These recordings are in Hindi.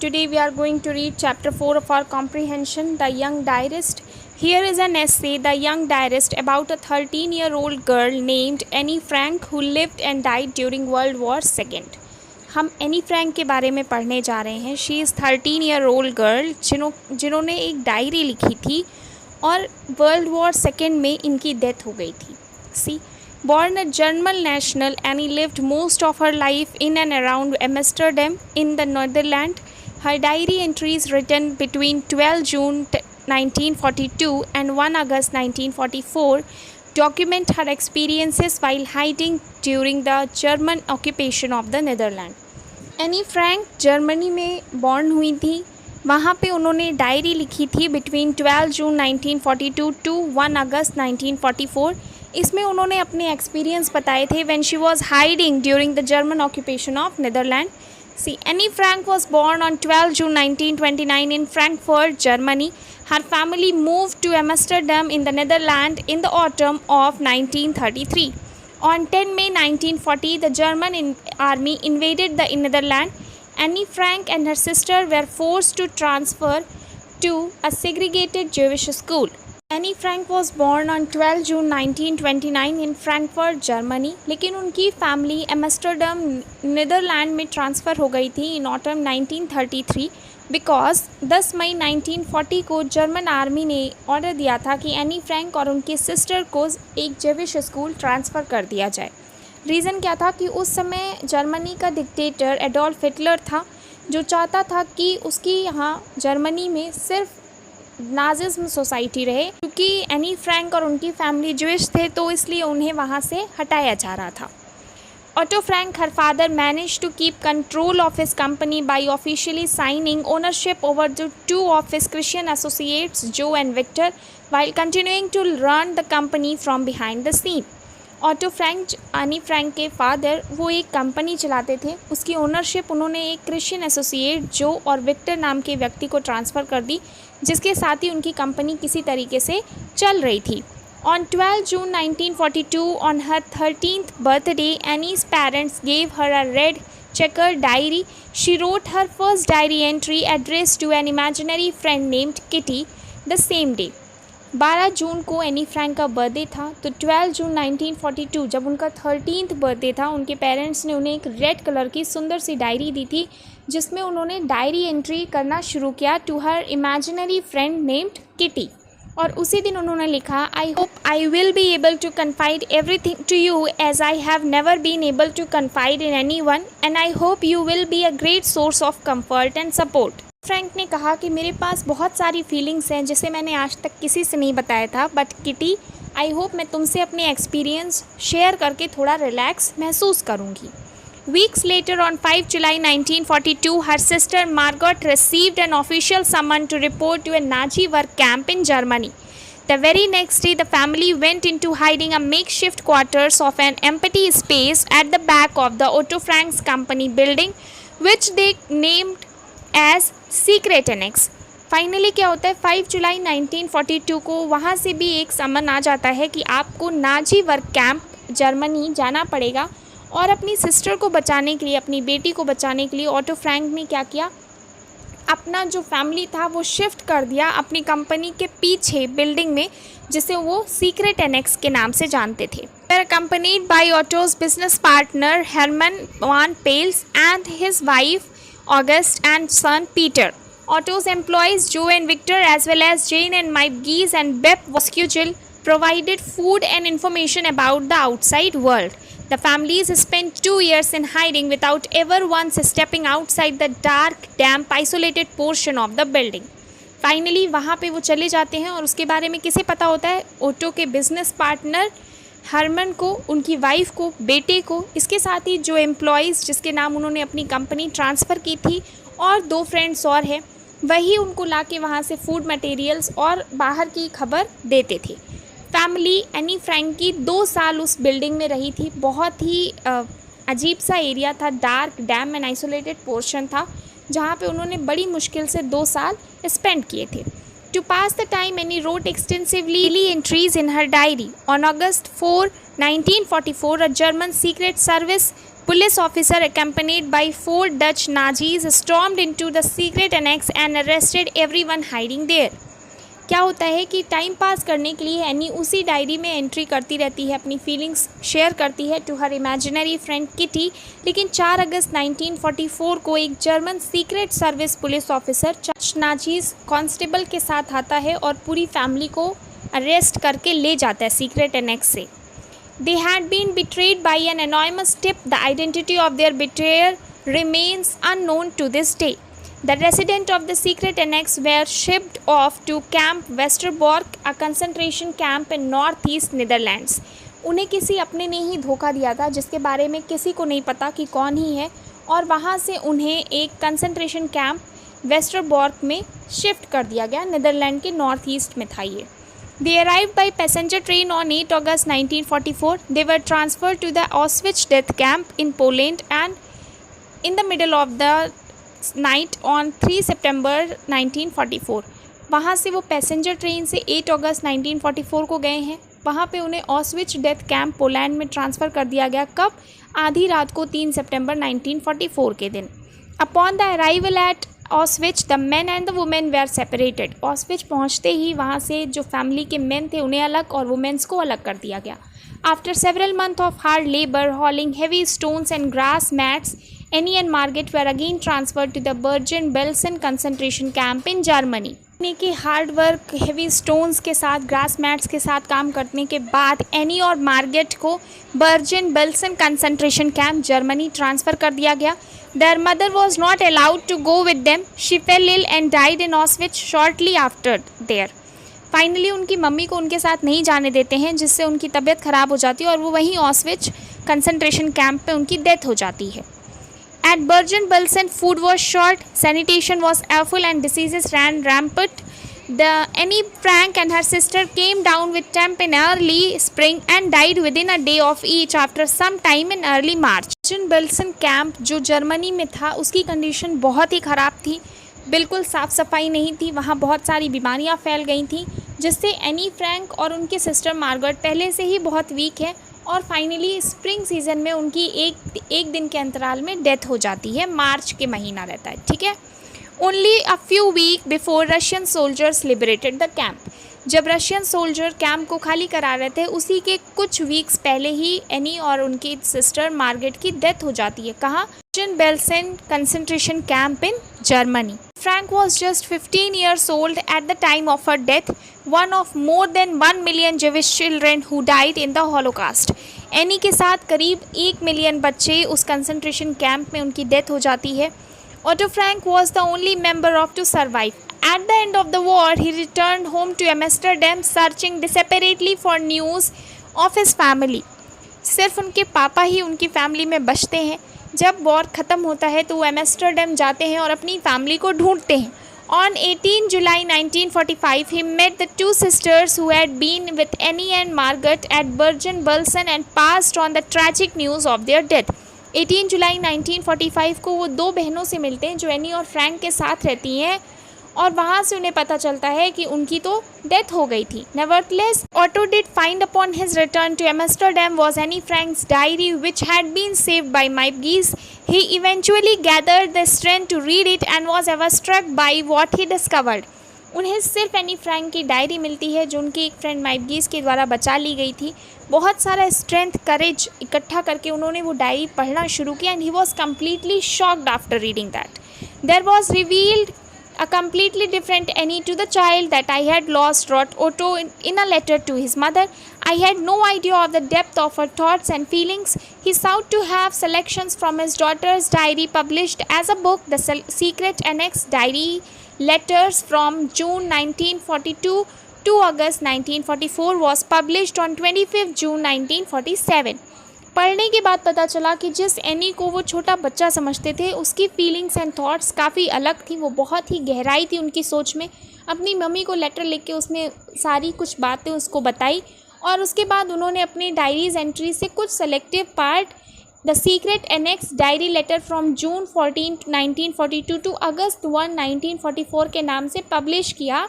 Today we are going to read chapter 4 of our comprehension, The Young Diarist. Here is an essay, The Young Diarist, about a 13-year-old girl named Annie Frank who lived and died during World War II. हम एनी फ्रैंक के बारे में पढ़ने जा रहे हैं. शी इज़ 13-year-old गर्ल जिन्होंने एक डायरी लिखी थी और वर्ल्ड वॉर सेकेंड में इनकी डेथ हो गई थी. सी Born a German national, Annie lived most of her life in and around Amsterdam in the Netherlands. Her diary entries written between 12 June 1942 and 1 August 1944 document her experiences while hiding during the German occupation of the Netherlands. Annie Frank Germany में बॉर्न हुई थी. वहाँ पे उन्होंने डायरी लिखी थी बिटवीन 12 जून 1942 टू 1 अगस्त 1944. इसमें उन्होंने अपने एक्सपीरियंस बताए थे when she was hiding during the German occupation of Netherland. See Anne Frank was born on 12 June 1929 in Frankfurt, Germany. Her family moved to Amsterdam in the Netherlands in the autumn of 1933. On 10 May 1940, the German army invaded the Netherlands. Annie Frank and her sister were forced to transfer to a segregated Jewish school. Annie Frank was born on 12 June 1929 in Frankfurt, Germany. लेकिन उनकी फैमिली एम्स्टर्डम नीदरलैंड में ट्रांसफ़र हो गई थी इन ऑटम 1933 बिकॉज 10 मई 1940 को जर्मन आर्मी ने ऑर्डर दिया था कि एनी फ्रैंक और उनकी सिस्टर को एक जेविश स्कूल ट्रांसफ़र कर दिया जाए. रीज़न क्या था कि उस समय जर्मनी का डिक्टेटर एडोल्फ हिटलर था जो चाहता था कि उसकी यहाँ जर्मनी में सिर्फ नाजिज्म सोसाइटी रहे. क्योंकि एनी फ्रैंक और उनकी फैमिली ज्यूइश थे तो इसलिए उन्हें वहाँ से हटाया जा रहा था. Otto Frank, her father, managed to keep control of his company by officially signing ownership over the two of his Christian associates, Joe and Victor, while continuing to run the company from behind the scene. Auto Frank, Anne Frank के फादर, वो एक कंपनी चलाते थे. उसकी ओनरशिप उन्होंने एक क्रिश्चियन एसोसिएट जो और विक्टर नाम के व्यक्ति को ट्रांसफ़र कर दी, जिसके साथ ही उनकी कंपनी किसी तरीके से चल रही थी. On 12 June 1942, on her 13th birthday, Annie's parents gave her a red checker diary. She wrote her first diary entry addressed to an imaginary friend named Kitty the same day. 12 जून को एनी फ्रैंक का बर्थडे था. तो 12 जून 1942 जब उनका 13th बर्थडे था, उनके पेरेंट्स ने उन्हें एक रेड कलर की सुंदर सी डायरी दी थी जिसमें उन्होंने डायरी एंट्री करना शुरू किया to her imaginary friend named Kitty. और उसी दिन उन्होंने लिखा, I hope I will be able to confide everything to you as I have never been able to confide in any one and I hope you will be a great source of comfort and support. Frank ने कहा कि मेरे पास बहुत सारी फीलिंग्स हैं जिसे मैंने आज तक किसी से नहीं बताया था, बट किटी, आई होप मैं तुमसे अपने एक्सपीरियंस शेयर करके थोड़ा रिलैक्स महसूस करूँगी. Weeks later, on 5 July 1942, her sister Margot received an official summons to report to a Nazi work camp in Germany. The very next day, the family went into hiding a makeshift quarters of an empty space at the back of the Otto Frank's company building, which they named as Secret Annex. Finally क्या होता है, 5 जुलाई 1942 को वहाँ से भी एक समन आ जाता है कि आपको नाजी वर्क कैंप जर्मनी जाना पड़ेगा. और अपनी सिस्टर को बचाने के लिए, अपनी बेटी को बचाने के लिए ऑटो फ्रैंक ने क्या किया, अपना जो फैमिली था वो शिफ्ट कर दिया अपनी कंपनी के पीछे बिल्डिंग में, जिसे वो सीक्रेट एनेक्स के नाम से जानते थे. accompanied by Otto's business partner Hermann van Pels and his wife August and son Peter. Otto's employees Joe and Victor, as well as Jane and Mike Gies and Bep Voskugel, provided food and information about the outside world. The families spent 2 years in hiding without ever once stepping outside the dark, damp, isolated portion of the building. Finally वहाँ पे वो चले जाते हैं और उसके बारे में किसे पता होता है, ओटो के बिजनेस पार्टनर हरमन को, उनकी वाइफ को, बेटे को, इसके साथ ही जो एम्प्लॉयज़ जिसके नाम उन्होंने अपनी कंपनी ट्रांसफ़र की थी और 2 फ्रेंड्स और हैं, वही उनको ला के वहाँ से फूड मटेरियल्स और बाहर की खबर देते थे. फैमिली एनी फ्रैंक की 2 साल उस बिल्डिंग में रही थी. बहुत ही अजीब सा एरिया था, dark, dam and isolated portion था, जहाँ पे उन्होंने बड़ी मुश्किल से 2 साल स्पेंड किए थे. To pass the time Anne wrote extensively entries in her diary. On August 4, 1944, a German secret service Police officer accompanied by 4 Dutch Nazis stormed into the secret annex and arrested everyone hiding there. क्या होता है कि टाइम पास करने के लिए एनी उसी डायरी में एंट्री करती रहती है, अपनी फीलिंग्स शेयर करती है to her imaginary friend Kitty. लेकिन 4 अगस्त 1944 को एक German secret service police officer Dutch Nazis constable के साथ आता है और पूरी फैमिली को अरेस्ट करके ले जाता है सीक्रेट एनेक्स से। They had been betrayed by an anonymous tip. The identity of their betrayer remains unknown to this day. The residents of the secret annex were shipped off to Camp Westerbork, a concentration camp in northeast Netherlands. उन्हें किसी अपने ने ही धोखा दिया था जिसके बारे में किसी को नहीं पता कि कौन ही है, और वहाँ से उन्हें एक कंसंट्रेशन कैंप वेस्टरबॉर्क में शिफ्ट कर दिया गया। नीदरलैंड के नॉर्थ ईस्ट में था ये। They arrived by passenger train on 8 August 1944. They were transferred to the Auschwitz death camp in Poland, and in the middle of the night on 3 September 1944. वहाँ से वो पैसेंजर ट्रेन से 8 अगस्त 1944 को गए हैं। वहाँ पे उन्हें ऑस्विच डेथ कैंप पोलैंड में ट्रांसफ़र कर दिया गया। कब? आधी रात को 3 सितंबर 1944 के दिन। Upon the arrival at ऑस्विच the man and the women were separated. ऑस्विच पहुँचते ही वहाँ से जो फैमिली के मेन थे उन्हें अलग और वुमेन्स को अलग कर दिया गया। After several month of hard labour hauling heavy stones and grass mats, Anne and Margot were again transfer to the Bergen Belsen concentration camp in Germany. के हार्ड वर्क हेवी स्टोन्स के साथ ग्रास मैट्स के साथ काम करने के बाद एनी और मार्गेट को version Belsen concentration camp Germany transfer कर दिया गया। Their mother was not allowed to go with them. She fell ill and died in Auschwitz shortly after there. Finally उनकी मम्मी को उनके साथ नहीं जाने देते हैं, जिससे उनकी तबीयत ख़राब हो जाती है और वो वहीं ऑस्विच कंसंट्रेशन कैंप पे उनकी डेथ हो जाती है। At Bergen-Belsen, food was short, sanitation was awful, and diseases ran rampant. Annie Frank and her sister came down with temp in early spring and died within a day of each after some time in early March. Bergen-Belsen camp जो जर्मनी में था उसकी कंडीशन बहुत ही ख़राब थी, बिल्कुल साफ़ सफाई नहीं थी, वहाँ बहुत सारी बीमारियाँ फैल गई थी, जिससे एनी फ्रैंक और उनकी सिस्टर मार्गरेट पहले से ही बहुत वीक है और फाइनली स्प्रिंग सीज़न में उनकी एक दिन के अंतराल में डेथ हो जाती है। मार्च के महीना रहता है, ठीक है। Only a few week before Russian soldiers liberated the camp. जब रशियन सोल्जर कैंप को खाली करा रहे थे उसी के कुछ वीक्स पहले ही एनी और उनकी सिस्टर मार्गरेट की डेथ हो जाती है। कहाँ? Belsen concentration camp in Germany. Frank was just 15 years old at the time of her death, one of more than 1 million Jewish children who died in the Holocaust. Any के साथ करीब 1 मिलियन बच्चे उस कंसंट्रेशन कैंप में उनकी डेथ हो जाती है। Otto Frank was the only member of to survive. At the end of the war, he returned home to Amsterdam, searching desperately for news of his family. सिर्फ उनके पापा ही उनकी फैमिली में बचते हैं। जब वॉर ख़त्म होता है तो वो एम्स्टर्डम जाते हैं और अपनी फैमिली को ढूंढते हैं। On 18 July 1945, he met the two sisters who had been with Annie and Margaret at Bergen-Belsen and passed on the tragic news of their death. 18 जुलाई 1945 को वो दो बहनों से मिलते हैं जो एनी और फ्रैंक के साथ रहती हैं और वहाँ से उन्हें पता चलता है कि उनकी तो डेथ हो गई थी। Nevertheless, Otto did find upon his return to Amsterdam was Annie Frank's diary which had been saved by Maibgies. He eventually gathered the strength to read it and was awestruck by what he discovered. उन्हें सिर्फ एनी फ्रैंक की डायरी मिलती है जो उनकी एक फ्रेंड माइबगीज के द्वारा बचा ली गई थी। बहुत सारा स्ट्रेंथ करेज इकट्ठा करके उन्होंने वो डायरी पढ़ना शुरू किया and he was completely shocked after reading that. There was revealed a completely different Annie to the child that I had lost, wrote Otto in a letter to his mother. I had no idea of the depth of her thoughts and feelings. He sought to have selections from his daughter's diary published as a book. The secret annex diary letters from June 1942 to August 1944 was published on 25th June 1947. पढ़ने के बाद पता चला कि जिस एनी को वो छोटा बच्चा समझते थे उसकी फीलिंग्स एंड थॉट्स काफ़ी अलग थी। वो बहुत ही गहराई थी उनकी सोच में। अपनी मम्मी को लेटर लिख के उसने सारी कुछ बातें उसको बताई और उसके बाद उन्होंने अपनी डायरीज एंट्री से कुछ selective part the secret annex diary letter from June 14 1942 to August 1 1944 के नाम से पब्लिश किया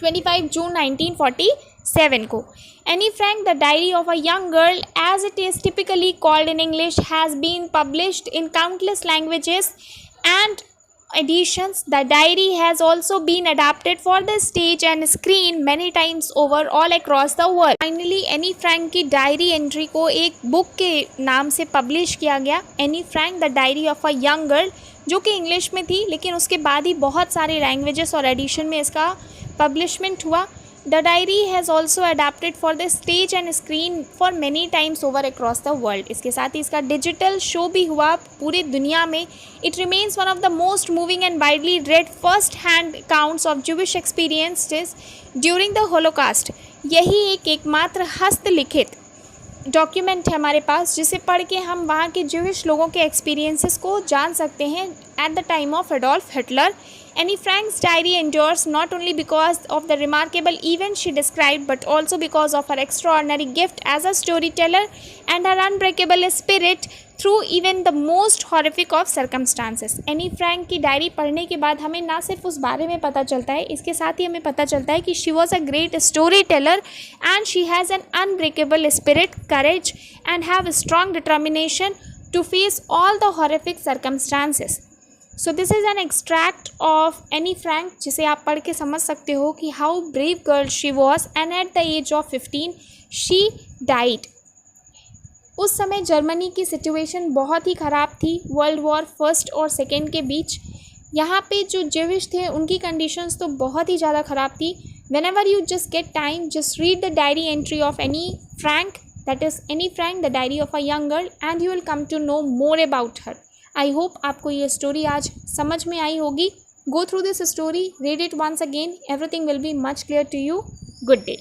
25 जून 1947 को। Anne Frank the diary of a young girl as it is typically called in English has been published in countless languages and editions. The diary has also been adapted for the stage and screen many times over all across the world. Finally, Anne Frank की डायरी एंट्री को एक बुक के नाम से पब्लिश किया गया, any Frank the diary of a young girl, जो कि इंग्लिश में थी, लेकिन उसके बाद ही बहुत सारे लैंग्वेजेस और एडिशन में इसका पब्लिशमेंट हुआ। The diary has also adapted for the stage and screen for many times over across the world. इसके साथ ही इसका डिजिटल शो भी हुआ पूरी दुनिया में। It remains one of the most moving and widely red first hand accounts of Jewish experiences during the Holocaust. यही एक एकमात्र हस्तलिखित डॉक्यूमेंट है हमारे पास जिसे पढ़ के हम वहाँ के ज्यूइश लोगों के एक्सपीरियंसेस को जान सकते हैं at the time of Adolf Hitler. Anne Frank's diary endures not only because of the remarkable events she described, but also because of her extraordinary gift as a storyteller and her unbreakable spirit through even the most horrific of circumstances. Anne Frank की डायरी पढ़ने के बाद हमें ना सिर्फ उस बारे में पता चलता है, इसके साथ ही हमें पता चलता है कि she was a great storyteller and she has an unbreakable spirit, courage and have a strong determination to face all the horrific circumstances. So this is an extract of Anne Frank, जिसे आप पढ़ के समझ सकते हो कि how brave girl she was and at the age of 15 she died. उस समय जर्मनी की सिचुएशन बहुत ही ख़राब थी वर्ल्ड वॉर फर्स्ट और सेकेंड के बीच। यहाँ पे जो ज्यूइश थे उनकी कंडीशंस तो बहुत ही ज़्यादा ख़राब थी। Whenever you just get time, just read the diary entry of Anne Frank, that is Anne Frank the diary of a young girl, and you will come to know more about her. I hope आपको ये स्टोरी आज समझ में आई होगी। Go through this story, read it once again, everything will be much clear to you. Good day.